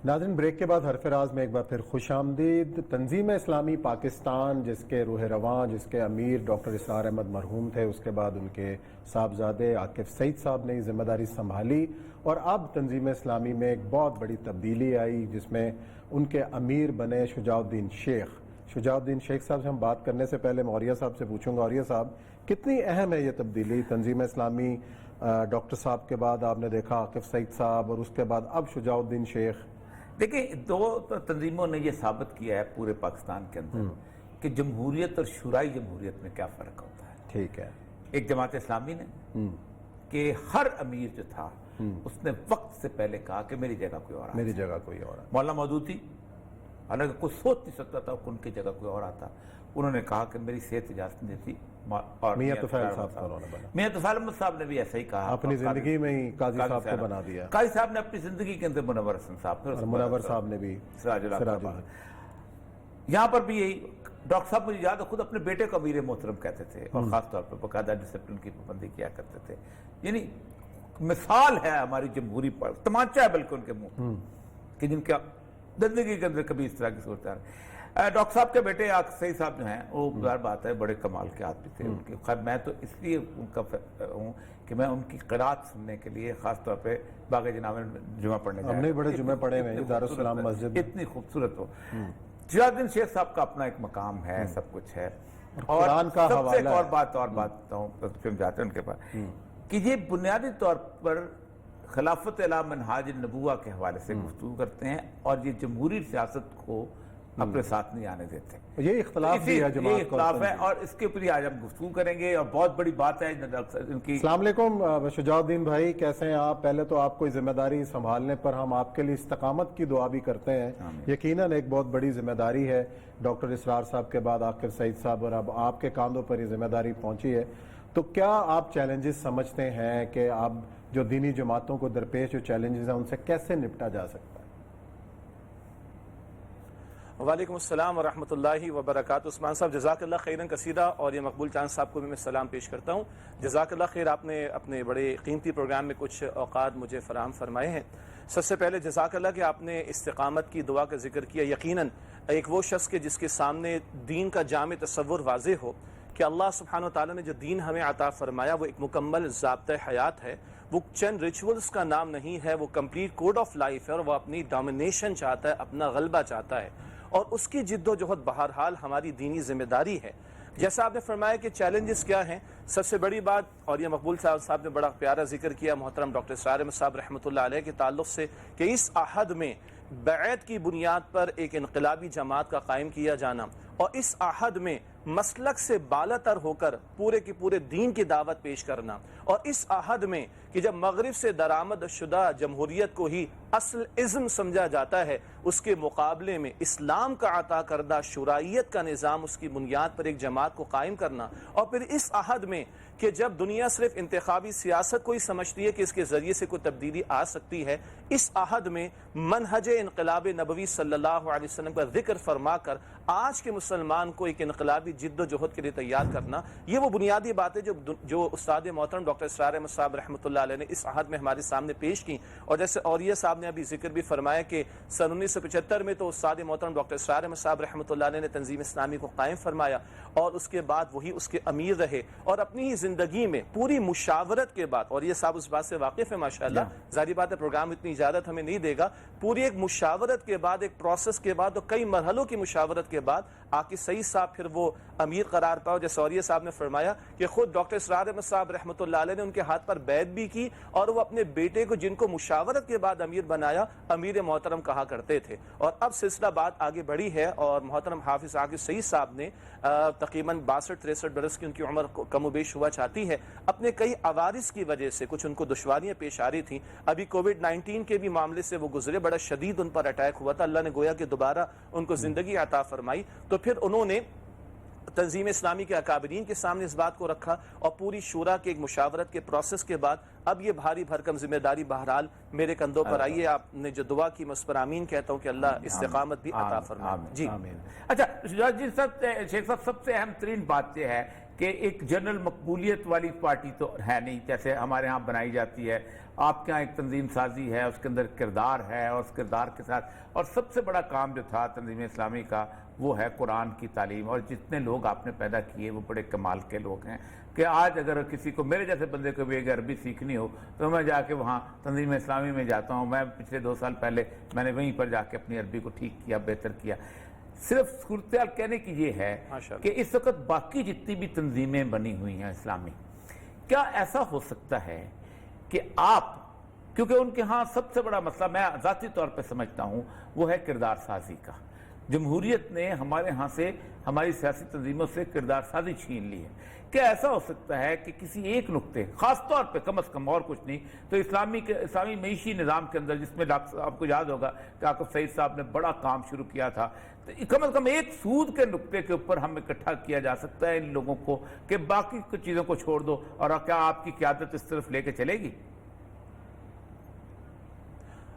ناظرین، بریک کے بعد حرف راز میں ایک بار پھر خوش آمدید۔ تنظیم اسلامی پاکستان جس کے روح رواں، جس کے امیر ڈاکٹر اسرار احمد مرحوم تھے، اس کے بعد ان کے صاحبزادے عاقب سعید صاحب نے یہ ذمہ داری سنبھالی، اور اب تنظیم اسلامی میں ایک بہت بڑی تبدیلی آئی جس میں ان کے امیر بنے شجاع الدین شیخ۔ شجاع الدین شیخ صاحب سے ہم بات کرنے سے پہلے موریہ صاحب سے پوچھوں گا، موریہ صاحب کتنی اہم ہے یہ تبدیلی؟ تنظیم اسلامی ڈاکٹر صاحب کے بعد آپ نے دیکھا عاقب سعید صاحب، اور اس کے بعد اب شجاع الدین شیخ۔ دیکھیں، دو تنظیموں نے یہ ثابت کیا ہے پورے پاکستان کے اندر کہ جمہوریت اور شورائی جمہوریت میں کیا فرق ہوتا ہے۔ ٹھیک ہے۔ ایک جماعت اسلامی نے کہ ہر امیر جو تھا اس نے وقت سے پہلے کہا کہ میری جگہ کوئی اور آتا، میری جگہ کوئی اور آتا۔ مولانا مودودی تھی، حالانکہ کوئی سوچ نہیں سکتا تھا کہ ان کی جگہ کوئی اور آتا، انہوں نے کہا کہ میری صحت اجازت نہیں تھی، اور میاں طفیل صاحب کا انہوں نے بنا، میاں طفیل احمد صاحب نے بھی ایسا ہی کہا، اپنی زندگی میں ہی قاضی صاحب کو بنا دیا۔ قاضی صاحب نے اپنی زندگی کے اندر منور حسن صاحب، اور منور صاحب نے بھی سراج اللہ۔ یہاں پر بھی یہی ڈاکٹر صاحب مجھے یاد ہے خود اپنے بیٹے کو امیر محترم کہتے تھے، اور خاص طور پر باقاعدہ ڈسپلن کی پابندی کیا کرتے تھے۔ یعنی مثال ہے ہماری جمہوری پر، تمانچہ ہے بلکہ ان کے منہ کہ جن کا زندگی کے اندر کبھی اس طرح کی صورتحال۔ ڈاکٹر صاحب کے بیٹے عاقب سعید صاحب جو ہیں وہ ظاہر بات ہے بڑے کمال کے آدمی تھے ان کے۔ خیر میں تو اس لیے ان کا ہوں کہ میں ان کی قرات سننے کے لیے خاص طور پہ باغ جناب میں جمعہ پڑھنے گیا، ہم نے بڑے جمعے پڑھے ہوئے ہیں دارالسلام مسجد، اتنی خوبصورت ہو۔ شجاع الدین شیخ صاحب کا اپنا ایک مقام ہے، سب کچھ ہے، اور قرآن کا سب سے ایک حوالہ اور بات ہوں پھر جاتے ہیں ان کے پاس کہ یہ بنیادی طور پر خلافت اعلی منہاج النبوہ کے حوالے سے گفتگو کرتے ہیں، اور یہ جمہوری سیاست کو اپنے ساتھ نہیں آنے دیتے۔ یہ اختلاف بھی ہے جماعت یہ اختلاف ہے، اور اس کے اوپر آج ہم گفتگو کریں گے، اور بہت بڑی بات ہے ان کی۔ السلام علیکم شجاع الدین بھائی، کیسے ہیں آپ؟ پہلے تو آپ کو ذمہ داری سنبھالنے پر ہم آپ کے لیے استقامت کی دعا بھی کرتے ہیں، یقیناً ایک بہت بڑی ذمہ داری ہے، ڈاکٹر اسرار صاحب کے بعد عاقب سعید صاحب، اور اب آپ کے کاندھوں پر یہ ذمہ داری پہنچی ہے۔ تو کیا آپ چیلنجز سمجھتے ہیں کہ اب جو دینی جماعتوں کو درپیش جو چیلنجز ہیں ان سے کیسے نپٹا جا سکتا ہے؟ وعلیکم السلام ورحمۃ اللہ وبرکاتہ۔ عثمان صاحب جزاک اللہ خیرن کثیرہ، اور یہ مقبول چاند صاحب کو بھی میں سلام پیش کرتا ہوں۔ جزاک اللہ خیر، آپ نے اپنے بڑے قیمتی پروگرام میں کچھ اوقات مجھے فراہم فرمائے ہیں۔ سب سے پہلے جزاک اللہ کہ آپ نے استقامت کی دعا کا ذکر کیا۔ یقیناً ایک وہ شخص کے جس کے سامنے دین کا جامع تصور واضح ہو کہ اللہ سبحانہ وتعالیٰ نے جو دین ہمیں عطا فرمایا وہ ایک مکمل ضابطۂ حیات ہے، وہ چند ریچولز کا نام نہیں ہے، وہ کمپلیٹ کوڈ آف لائف ہے، اور وہ اپنی ڈومینیشن چاہتا ہے، اپنا غلبہ چاہتا ہے، اور اس کی جد و جہد بہرحال ہماری دینی ذمہ داری ہے۔ جیسا آپ نے فرمایا کہ چیلنجز کیا ہیں، سب سے بڑی بات، اور یہ مقبول صاحب نے بڑا پیارا ذکر کیا محترم ڈاکٹر اسرار احمد صاحب رحمۃ اللہ علیہ کے تعلق سے، کہ اس عہد میں بیعت کی بنیاد پر ایک انقلابی جماعت کا قائم کیا جانا، اور اس عہد میں مسلک سے بالا تر ہو کر پورے کی پورے دین کی دعوت پیش کرنا، اور اس عہد میں کہ جب مغرب سے درآمد شدہ جمہوریت کو ہی اصل ازم سمجھا جاتا ہے، اس کے مقابلے میں اسلام کا عطا کردہ شورائیت کا نظام، اس کی بنیاد پر ایک جماعت کو قائم کرنا، اور پھر اس عہد میں کہ جب دنیا صرف انتخابی سیاست کو ہی سمجھتی ہے کہ اس کے ذریعے سے کوئی تبدیلی آ سکتی ہے، اس عہد میں منہج انقلاب نبوی صلی اللہ علیہ وسلم کا ذکر فرما کر آج کے مسلمان کو ایک انقلابی جد و جہد کے لیے تیار کرنا، یہ وہ بنیادی باتیں جو استاد محترم ڈاکٹر اسرار احمد صاحب رحمۃ اللہ علیہ نے اس عہد میں ہمارے سامنے پیش کی۔ اور جیسے اوریہ صاحب نے ابھی ذکر بھی فرمایا کہ سن 1975 میں تو استاد محترم ڈاکٹر اسرار احمد صاحب رحمۃ اللہ علیہ نے تنظیم اسلامی کو قائم فرمایا، اور اس کے بعد وہی اس کے امیر رہے، اور اپنی ہی زندگی میں پوری مشاورت کے بعد، اور یہ صاحب اس بات سے واقف ہے ماشاءاللہ، ظاہری بات ہے پروگرام اتنی اجازت ہمیں نہیں دے گا، پوری ایک مشاورت کے بعد، ایک پروسیس کے بعد، اور کئی مرحلوں کی مشاورت کے بعد عاقب سعید صاحب پھر وہ امیر قرار پاؤ۔ جیسے اوریہ صاحب نے فرمایا کہ خود ڈاکٹر اسرار احمد صاحب رحمۃ اللہ علیہ نے ان کے ہاتھ پر بیعت بھی کی، اور وہ اپنے بیٹے کو جن کو مشاورت کے بعد امیر بنایا، امیر محترم کہا کرتے تھے۔ اور اب سلسلہ بات آگے بڑھی ہے، اور محترم حافظ عاقب سعید صاحب نے تقریباً 62-63 برس کی ان کی عمر کم و بیش ہوا چاہتی ہے، اپنے کئی عوارض کی وجہ سے کچھ ان کو دشواریاں پیش آ رہی تھیں۔ ابھی کووڈ-19 کے بھی معاملے سے وہ گزرے، بڑا شدید ان پر اٹیک ہوا تھا، اللہ نے گویا کہ دوبارہ ان کو زندگی عطا فرمائی، تو پھر انہوں نے تنظیم اسلامی کے اکابرین کے سامنے اس بات کو رکھا، اور پوری شورا کے ایک مشاورت کے پروسیس کے بعد اب یہ بھاری بھرکم ذمہ داری بہرحال میرے کندھوں پر آئی ہے۔ آپ نے جو دعا کی میں اس پر آمین کہتا ہوں کہ اللہ استقامت بھی عطا فرمائے۔ جی اچھا شجاع الدین شیخ صاحب، سب سے اہم ترین بات یہ ہے کہ ایک جنرل مقبولیت والی پارٹی تو ہے نہیں جیسے ہمارے ہاں بنائی جاتی ہے. آپ کے ہاں ایک تنظیم سازی ہے, اس کے اندر کردار ہے, اور اس کردار کے ساتھ اور سب سے بڑا کام جو تھا تنظیم اسلامی کا وہ ہے قرآن کی تعلیم. اور جتنے لوگ آپ نے پیدا کیے وہ بڑے کمال کے لوگ ہیں کہ آج اگر کسی کو میرے جیسے بندے کو بھی اگر عربی سیکھنی ہو تو میں جا کے وہاں تنظیم اسلامی میں جاتا ہوں. میں پچھلے 2 سال پہلے میں نے وہیں پر جا کے اپنی عربی کو ٹھیک کیا, بہتر کیا. صرف صورتحال کہنے کی یہ ہے کہ اس وقت باقی جتنی بھی تنظیمیں بنی ہوئی ہیں اسلامی, کیا ایسا ہو سکتا ہے کہ آپ, کیونکہ ان کے ہاں سب سے بڑا مسئلہ میں ذاتی طور پہ سمجھتا ہوں وہ ہے کردار سازی کا. جمہوریت نے ہمارے ہاں سے, ہماری سیاسی تنظیموں سے کردار سازی چھین لی ہے. کیا ایسا ہو سکتا ہے کہ کسی ایک نقطے, خاص طور پہ کم از کم اور کچھ نہیں تو اسلامی معیشی نظام کے اندر, جس میں آپ کو یاد ہوگا کہ عاقب سعید صاحب نے بڑا کام شروع کیا تھا, تو کم از کم ایک سود کے نقطے کے اوپر ہم اکٹھا کیا جا سکتا ہے ان لوگوں کو کہ باقی کچھ چیزوں کو چھوڑ دو, اور کیا آپ کی قیادت اس طرف لے کے چلے گی؟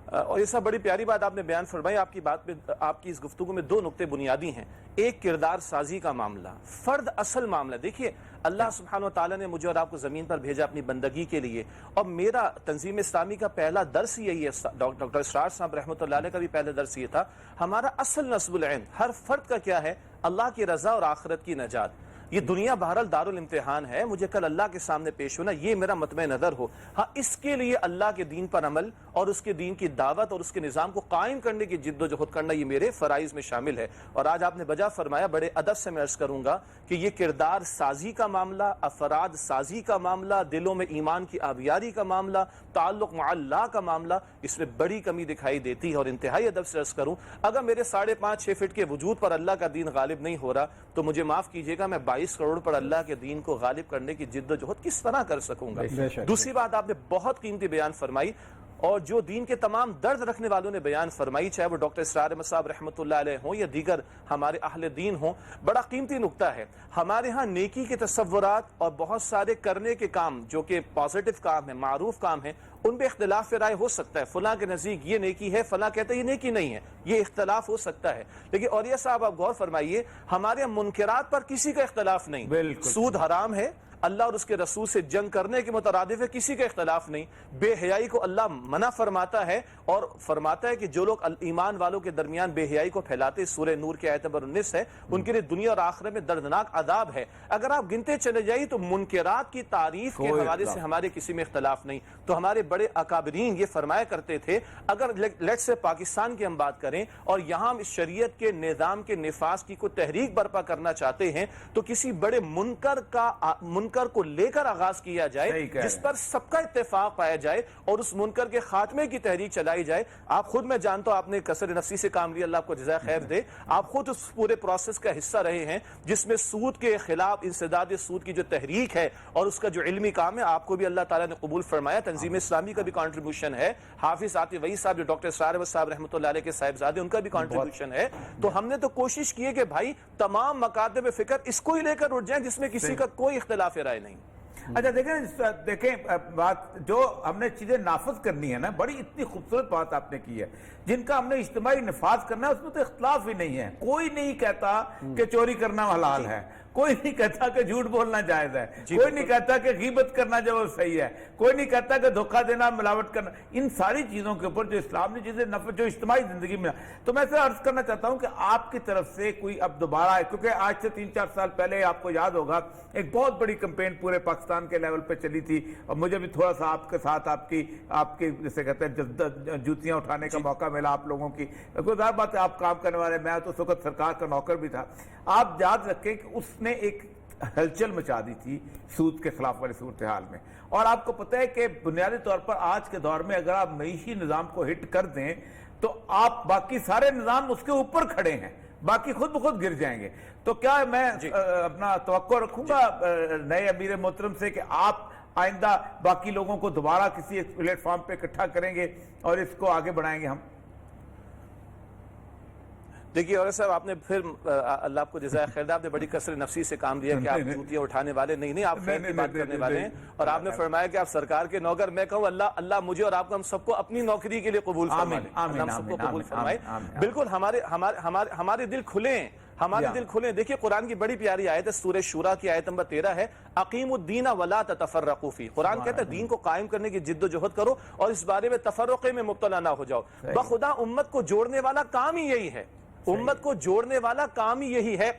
اور یہ سب بڑی پیاری بات آپ نے بیان فرمائی. آپ کی بات میں, آپ کی اس گفتگو میں 2 نقطے بنیادی ہیں. ایک کردار سازی کا معاملہ, فرد اصل معاملہ. دیکھیے اللہ سبحانہ و تعالیٰ نے مجھے اور آپ کو زمین پر بھیجا اپنی بندگی کے لیے, اور میرا تنظیم اسلامی کا پہلا درس یہی ہے, ڈاکٹر اسرار صاحب رحمۃ اللہ علیہ کا بھی پہلا درس یہ تھا. ہمارا اصل نصب العین ہر فرد کا کیا ہے؟ اللہ کی رضا اور آخرت کی نجات. یہ دنیا بہرحال دارالامتحان ہے, مجھے کل اللہ کے سامنے پیش ہونا, یہ میرا مطمع نظر ہو. ہاں اس کے لیے اللہ کے دین پر عمل اور اس کے دین کی دعوت اور اس کے نظام کو قائم کرنے کی جد و جہد کرنا, یہ میرے فرائض میں شامل ہے. اور آج آپ نے بجا فرمایا, بڑے ادب سے میں عرض کروں گا کہ یہ کردار سازی کا معاملہ, افراد سازی کا معاملہ, دلوں میں ایمان کی آبیاری کا معاملہ, تعلق مع اللہ کا معاملہ, اس میں بڑی کمی دکھائی دیتی ہے. اور انتہائی ادب سے عرض کروں, اگر میرے 5.5-6 فٹ کے وجود پر اللہ کا دین غالب نہیں ہو رہا تو مجھے معاف کیجیے گا, میں 22 کروڑ پر اللہ کے دین کو غالب کرنے کی جد و جہد کس طرح کر سکوں گا؟ دوسری بات آپ نے بہت قیمتی بیان فرمائی, اور جو دین کے تمام درد رکھنے والوں نے بیان فرمائی, چاہے وہ ڈاکٹر اسرار احمد صاحب رحمۃ اللہ علیہ ہوں یا دیگر ہمارے اہل دین ہوں, بڑا قیمتی نقطہ ہے. ہمارے ہاں نیکی کے تصورات اور بہت سارے کرنے کے کام جو کہ پازیٹو کام ہیں, معروف کام ہیں, ان پہ اختلاف رائے ہو سکتا ہے. فلاں کے نزدیک یہ نیکی ہے, فلاں کہتا ہے یہ نیکی نہیں ہے, یہ اختلاف ہو سکتا ہے. لیکن اولیاء صاحب آپ غور فرمائیے, ہمارے منکرات پر کسی کا اختلاف نہیں. سود حرام ہے, اللہ اور اس کے رسول سے جنگ کرنے کے مترادف ہے, کسی کا اختلاف نہیں. بے حیائی کو اللہ منع فرماتا ہے, اور فرماتا ہے کہ جو لوگ ایمان والوں کے درمیان بے حیائی کو پھیلاتے, سورہ نور کی آیت نمبر 19 ہے, ان کے لیے دنیا اور آخرت میں دردناک عذاب ہے. اگر آپ گنتے چلے جائیں تو منکرات کی تعریف کے حوالے سے ہمارے کسی میں اختلاف نہیں. تو ہمارے بڑے اکابرین یہ فرمایا کرتے تھے, اگر لیٹ سے پاکستان کی ہم بات کریں اور یہاں ہم اس شریعت کے نظام کے نفاذ کی کوئی تحریک برپا کرنا چاہتے ہیں تو کسی بڑے منکر کو لے کر آغاز کیا جائے جس پر سب کا اتفاق پایا جائے اور اس منکر کے خاتمے کی تحریک چلائی جائے. آپ خود, میں جانتا ہوں آپ نے کثر نفسی سے کام لیا, اللہ آپ کو جزائے خیر دے, آپ خود اس پورے پروسیس کا حصہ رہے ہیں جس میں سود کے خلاف انسداد سود کی جو تحریک ہے اور اس کا جو علمی کام ہے, آپ کو بھی اللہ تعالیٰ نے قبول فرمایا. تنظیم اسلامی کا بھی کنٹریبیوشن ہے, حافظ عاطف وحید صاحب جو ڈاکٹر اسرار احمد صاحب رحمۃ اللہ علیہ کے صاحبزادے, ان کا بھی کنٹریبیوشن ہے. تو ہم نے تو کوشش کی ہے کہ بھائی تمام مکاتب فکر اس کو ہی لے کر اٹھ جائیں جس میں کسی کا کوئی اختلاف رائے نہیں. اچھا دیکھیں بات جو ہم نے چیزیں نافذ کرنی ہے نا, بڑی اتنی خوبصورت بات آپ نے کی ہے, جن کا ہم نے اجتماعی نفاذ کرنا ہے اس میں تو اختلاف ہی نہیں ہے. کوئی نہیں کہتا کہ چوری کرنا حلال ہے, کوئی نہیں کہتا کہ جھوٹ بولنا جائز ہے, کوئی نہیں کہتا کہ غیبت کرنا جو صحیح ہے, کوئی نہیں کہتا کہ دھوکہ دینا, ملاوٹ کرنا. ان ساری چیزوں کے اوپر جو اسلام نے چیزیں جو اجتماعی زندگی میں, تو میں سے عرض کرنا چاہتا ہوں کہ آپ کی طرف سے کوئی اب دوبارہ ہے, کیونکہ آج سے 3-4 سال پہلے آپ کو یاد ہوگا ایک بہت بڑی کمپین پورے پاکستان کے لیول پہ چلی تھی, اور مجھے بھی تھوڑا سا آپ کے ساتھ آپ کی جسے کہتے ہیں جوتیاں اٹھانے کا موقع ملا آپ لوگوں کی. کوئی ظاہر بات ہے آپ کام کرنے والے, میں تو اس وقت سرکار کا نوکر بھی تھا. آپ یاد رکھیں کہ اس نے ایک ہلچل مچا دی تھی سود کے خلاف والی صورتحال میں, اور آپ کو پتہ ہے کہ بنیادی طور پر آج کے دور میں اگر آپ معیشی نظام کو ہٹ کر دیں تو آپ باقی سارے نظام اس کے اوپر کھڑے ہیں, باقی خود بخود گر جائیں گے. تو کیا میں اپنا توقع رکھوں گا نئے امیر محترم سے کہ آپ آئندہ باقی لوگوں کو دوبارہ کسی ایک پلیٹ فارم پہ اکٹھا کریں گے اور اس کو آگے بڑھائیں گے ہم؟ دیکھیے اور صاحب, آپ نے پھر اللہ آپ کو جزائے خیر دے, آپ نے بڑی کثر نفسی سے کام لیا کہ آپ جوتیاں اٹھانے والے نہیں, آپ خیر کی بات کرنے والے ہیں, اور آپ نے فرمایا کہ آپ سرکار کے نوکر. میں کہوں اللہ مجھے اور آپ کو, ہم سب کو اپنی نوکری کے لیے قبول فرمائے, ہم سب کو قبول فرمائے. بالکل ہمارے دل کھلے ہیں, ہمارے دل کھلے. دیکھیے قرآن کی بڑی پیاری آیت ہے, سورہ شورا کی آیت نمبر 13 ہے, اقیم الدین ولا تتفرقوا فیہ. قرآن کہتا ہے دین کو قائم کرنے کی جد و جہد کرو اور اس بارے میں تفرقے میں مبتلا نہ ہو جاؤ. بخدا امت کو جوڑنے والا کام ہی یہی ہے, امت کو جوڑنے والا کام ہی یہی ہے.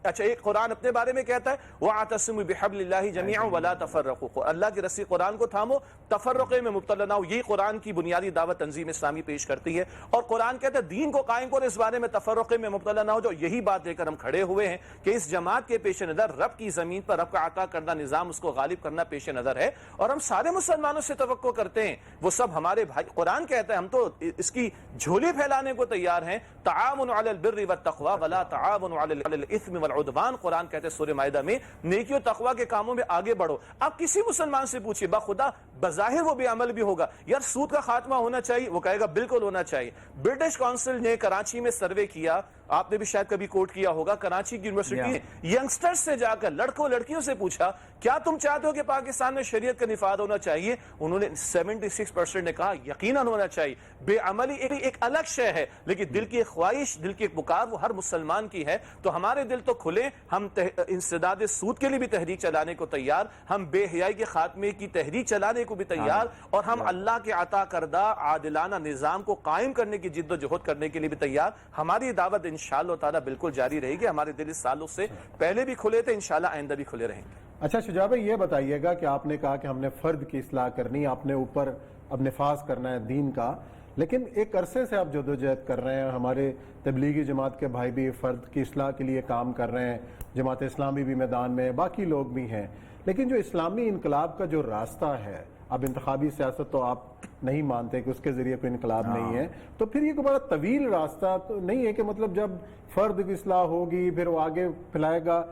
اچھا ایک قرآن اپنے بارے میں کہتا ہے وَاعْتَصِمُوا بِحَبْلِ اللَّهِ جَمِيعًا وَلَا تَفَرَّقُوا, اللہ کی رسی قرآن کو تھامو, تفرقے میں مبتلا نہ ہو. یہی قرآن کی بنیادی دعوت تنظیم اسلامی پیش کرتی ہے. اور قرآن کہتا ہے دین کو قائم کرو, اس بارے میں تفرقے میں مبتلا نہ ہو جاؤ. یہی بات لے کر ہم کھڑے ہوئے ہیں کہ اس جماعت کے پیش نظر رب کی زمین پر رب کا عطا کردہ نظام اس کو غالب کرنا پیش نظر ہے, اور ہم سارے مسلمانوں سے توقع کرتے ہیں وہ سب ہمارے بھائی. قرآن کہتا ہے ہم تو اس کی جھولی پھیلانے کو تیار ہیں. تعاون علی البر والتقوی ولا تعاون علی الاثم والعدوان. قرآن کہتے ہیں سورہ مائدہ میں نیکی و تقوی کے کاموں میں آگے بڑھو. آپ کسی مسلمان سے پوچھئے, بخدا بظاہر وہ بے عمل بھی ہوگا, یار سود کا خاتمہ ہونا چاہیے, وہ کہے گا بالکل ہونا چاہیے. برٹش کونسل نے کراچی میں سروے کیا, آپ نے بھی شاید کبھی کوٹ کیا ہوگا, کراچی کی یونیورسٹی نے ینگسٹرز سے جا کر لڑکوں لڑکیوں سے پوچھا کیا تم چاہتے ہو کہ پاکستان میں شریعت کا نفاذ ہونا چاہیے؟ انہوں نے 76% نے کہا یقیناً ہونا چاہیے. بے عملی ایک الگ شے ہے, لیکن دل کی خواہش, دل کی ایک پکار وہ ہر مسلمان کی ہے. تو ہمارے دل تو کھلے, ہم انسداد سود کے لیے بھی تحریک چلانے کو تیار, ہم بے حیائی کے خاتمے کی تحریک چلانے کو بھی تیار, اور ہم اللہ کے عطا کردہ عادلانہ نظام کو قائم کرنے کی جد و جہد کرنے کے لیے بھی تیار. ہماری دعوت انشاءاللہ تعالی بالکل جاری رہے گی. ہمارے دل اس سالوں سے پہلے بھی کھلے تھے, انشاءاللہ آئندہ بھی کھلے رہیں گے. اچھا شجاع بھائی یہ بتائیے گا کہ آپ نے کہا کہ ہم نے فرد کی اصلاح کرنی, آپ نے اوپر اب نفاذ کرنا ہے دین کا, لیکن ایک عرصے سے آپ جدوجہد کر رہے ہیں, ہمارے تبلیغی جماعت کے بھائی بھی فرد کی اصلاح کے لیے کام کر رہے ہیں, جماعت اسلامی بھی میدان میں, باقی لوگ بھی ہیں, لیکن جو اسلامی انقلاب کا جو راستہ ہے, اب انتخابی سیاست تو آپ نہیں مانتے کہ اس کے ذریعے کوئی انقلاب نہیں ہے, تو پھر یہ کوئی بڑا طویل راستہ تو نہیں ہے کہ مطلب جب فرد کی اصلاح ہوگی پھر وہ آگے پھیلائے گا.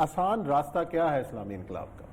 آسان راستہ کیا ہے اسلامی انقلاب کا؟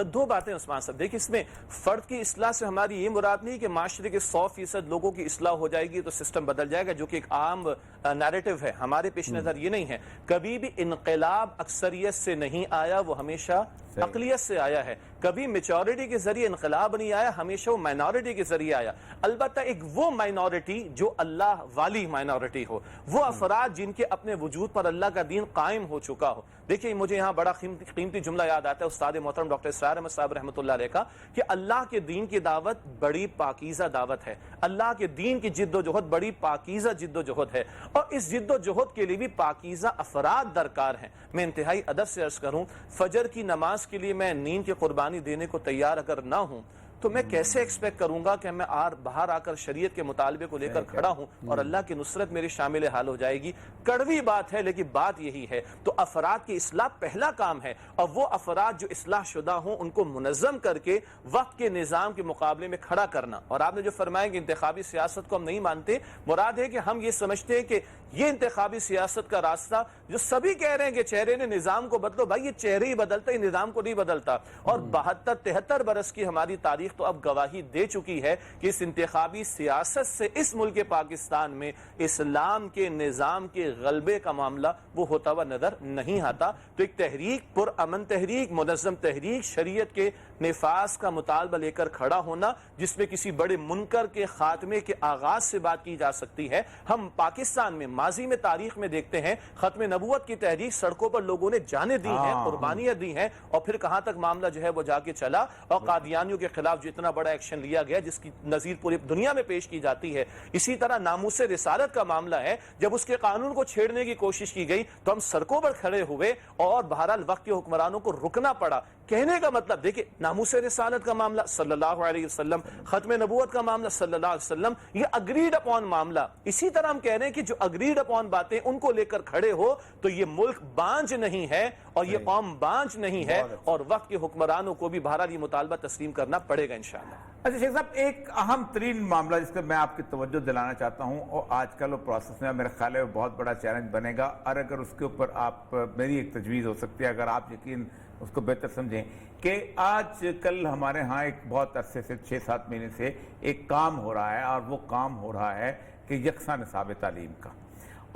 دو باتیں عثمان صاحب. دیکھیں اس میں فرد کی اصلاح سے ہماری یہ مراد نہیں کہ معاشرے کے 100% لوگوں کی اصلاح ہو جائے گی تو سسٹم بدل جائے گا, جو کہ ایک عام نیریٹو ہے. ہمارے پیش نظر یہ نہیں ہے. کبھی بھی انقلاب اکثریت سے نہیں آیا, وہ ہمیشہ اقلیت سے آیا ہے. کبھی میچورٹی کے ذریعے انقلاب نہیں آیا, ہمیشہ وہ مائنورٹی کے ذریعے آیا. البتہ ایک وہ مائنورٹی جو اللہ والی مائنورٹی ہو, وہ افراد جن کے اپنے وجود پر اللہ کا دین قائم ہو چکا ہو. دیکھیں مجھے یہاں بڑا قیمتی جملہ یاد آتا ہے استاد محترم ڈاکٹر اسرار احمد صاحب رحمۃ اللہ علیہ کا, کہ اللہ کے دین کی دعوت بڑی پاکیزہ دعوت ہے, اللہ کے دین کی جد و جہد بڑی پاکیزہ جد و جہد ہے, اور اس جد و جہد کے لیے بھی پاکیزہ افراد درکار ہیں. میں انتہائی ادب سے عرض کروں, فجر کی نماز کے لیے میں نیند کی قربانی دینے کو تیار اگر نہ ہوں تو میں کیسے ایکسپیکٹ کروں گا کہ میں باہر آ کر شریعت کے مطالبے کو لے کر کھڑا ہوں اور اللہ کی نصرت میری شامل حال ہو جائے گی. کڑوی بات ہے لیکن بات یہی ہے. تو افراد کی اصلاح پہلا کام ہے, اور وہ افراد جو اصلاح شدہ ہوں ان کو منظم کر کے وقت کے نظام کے مقابلے میں کھڑا کرنا. اور آپ نے جو فرمایا کہ انتخابی سیاست کو ہم نہیں مانتے, مراد ہے کہ ہم یہ سمجھتے ہیں کہ یہ انتخابی سیاست کا راستہ جو سبھی کہہ رہے ہیں کہ چہرے نے نظام کو بدلو, بھائی یہ چہرے ہی بدلتا ہے, نظام کو نہیں بدلتا. اور 72-73 برس کی ہماری تاریخ تو اب گواہی دے چکی ہے کہ اس انتخابی سیاست سے اس ملک پاکستان میں اسلام کے نظام کے غلبے کا معاملہ وہ ہوتا ہوا نظر نہیں آتا. تو ایک تحریک, پر امن تحریک, منظم تحریک, شریعت کے نفاذ کا مطالبہ لے کر کھڑا ہونا, جس میں کسی بڑے منکر کے خاتمے کے آغاز سے بات کی جا سکتی ہے. ہم پاکستان میں ماضی میں تاریخ میں دیکھتے ہیں ختم نبوت کی تحریک, سڑکوں پر لوگوں نے جانیں دی ہیں, قربانیاں دی ہیں, اور پھر کہاں تک معاملہ جو ہے وہ جا کے چلا, اور قادیانیوں کے خلاف جو اتنا بڑا ایکشن لیا گیا جس کی نظیر پوری دنیا میں پیش کی جاتی ہے. اسی طرح ناموس رسالت کا معاملہ ہے, جب اس کے قانون کو چھیڑنے کی کوشش کی گئی تو ہم سڑکوں پر کھڑے ہوئے, اور بہرحال وقت کے حکمرانوں کو رکنا پڑا. کہنے کا مطلب دیکھیں, ناموس رسالت کا معاملہ صلی اللہ علیہ وسلم, ختم نبوت کا معاملہ صلی اللہ علیہ وسلم, یہ اگریڈ اپون معاملہ. اسی طرح ہم کہہ رہے ہیں کہ جو اگریڈ اپون باتیں ان کو لے کر کھڑے ہو تو یہ ملک بانج نہیں ہے, اور یہ قوم بانج نہیں ہے, اور وقت کے حکمرانوں کو بھی بہرحال یہ مطالبہ تسلیم کرنا پڑے گا انشاءاللہ. اچھا شیخ صاحب, ایک اہم ترین معاملہ جس پہ میں آپ کی توجہ دلانا چاہتا ہوں, اور آج کل وہ پروسیس میں میرے خیال ہے وہ بہت بڑا چیلنج بنے گا, اور اگر اس کے اوپر آپ, میری ایک تجویز ہو سکتی ہے اگر آپ یقین اس کو بہتر سمجھیں, کہ آج کل ہمارے ہاں ایک بہت عرصے سے 6-7 مہینے سے ایک کام ہو رہا ہے, اور وہ کام ہو رہا ہے کہ یکساں نصاب تعلیم کا.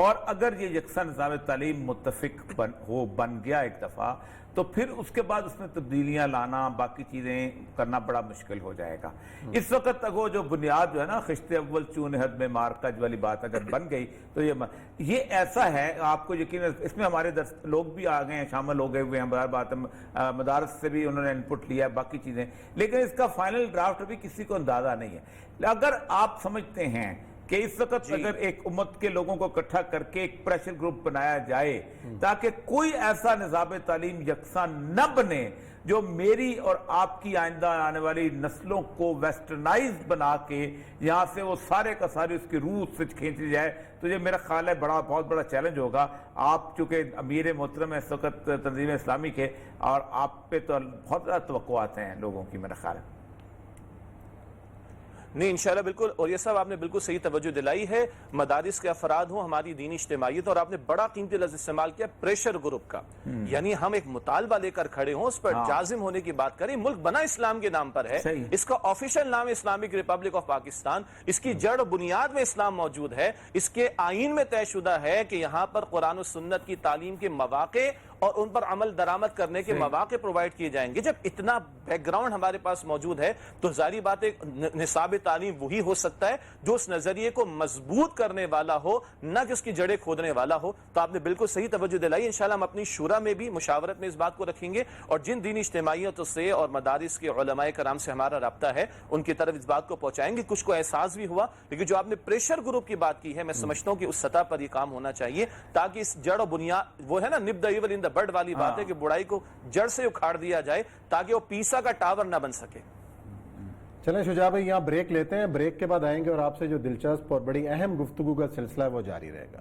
اور اگر یہ یکساں نظام تعلیم متفق بن گیا ایک دفعہ تو پھر اس کے بعد اس میں تبدیلیاں لانا باقی چیزیں کرنا بڑا مشکل ہو جائے گا. اس وقت تک وہ جو بنیاد جو ہے نا خشت اول چون حد میں مارکج والی بات اگر بن گئی تو یہ ایسا ہے آپ کو یقین اس میں ہمارے لوگ بھی آ گئے ہیں شامل ہو گئے ہوئے ہیں بات مدارس سے بھی انہوں نے انپٹ لیا باقی چیزیں لیکن اس کا فائنل ڈرافٹ بھی کسی کو اندازہ نہیں ہے. اگر آپ سمجھتے ہیں کہ اس وقت اگر ایک امت کے لوگوں کو اکٹھا کر کے ایک پریشر گروپ بنایا جائے تاکہ کوئی ایسا نظام تعلیم یکساں نہ بنے جو میری اور آپ کی آئندہ آنے والی نسلوں کو ویسٹرنائز بنا کے یہاں سے وہ سارے کا سارے اس کی روح سے کھینچ لی جائے تو یہ میرا خیال ہے بہت بڑا چیلنج ہوگا. آپ چونکہ امیر محترم ہیں اس وقت تنظیم اسلامی کے اور آپ پہ تو بہت زیادہ توقعات ہیں لوگوں کی میرا خیال ہے. نہیں انشاءاللہ بالکل اور یہ سب آپ نے بالکل صحیح توجہ دلائی ہے. مدارس کے افراد ہوں ہماری دینی اجتماعیت اور آپ نے بڑا قیمتی لفظ استعمال کیا پریشر گروپ کا یعنی ہم ایک مطالبہ لے کر کھڑے ہوں اس پر جازم ہونے کی بات کریں. ملک بنا اسلام کے نام پر ہے اس کا آفیشیل نام اسلامک ریپبلک آف پاکستان. اس کی جڑ بنیاد میں اسلام موجود ہے. اس کے آئین میں طے شدہ ہے کہ یہاں پر قرآن و سنت کی تعلیم کے مواقع اور ان پر عمل درآمد کرنے کے مواقع پرووائڈ کیے جائیں گے. جب اتنا بیک گراؤنڈ ہمارے پاس موجود ہے تو ظاہری بات ہے نصاب تعلیم وہی ہو سکتا ہے جو اس نظریے کو مضبوط کرنے والا ہو نہ کہ اس کی جڑیں کھودنے والا ہو. تو آپ نے بالکل صحیح توجہ دلائی. انشاءاللہ ہم اپنی شورا میں بھی مشاورت میں اس بات کو رکھیں گے اور جن دینی اجتماعیتوں سے اور مدارس کے علماء کرام سے ہمارا رابطہ ہے ان کی طرف اس بات کو پہنچائیں گے. کچھ کو احساس بھی ہوا لیکن جو آپ نے پریشر گروپ کی بات کی ہے میں سمجھتا ہوں کہ اس سطح پر یہ کام ہونا چاہیے تاکہ اس جڑ و بنیاد وہ ہے نا نب دا ایول ان دا بڈ والی بات ہے کہ برائی کو جڑ سے اکھاڑ دیا جائے تاکہ وہ پیسا کا ٹاور نہ بن سکے. چلیں شجاع بھائی یہاں بریک لیتے ہیں. بریک کے بعد آئیں گے اور آپ سے جو دلچسپ اور بڑی اہم گفتگو کا سلسلہ ہے وہ جاری رہے گا.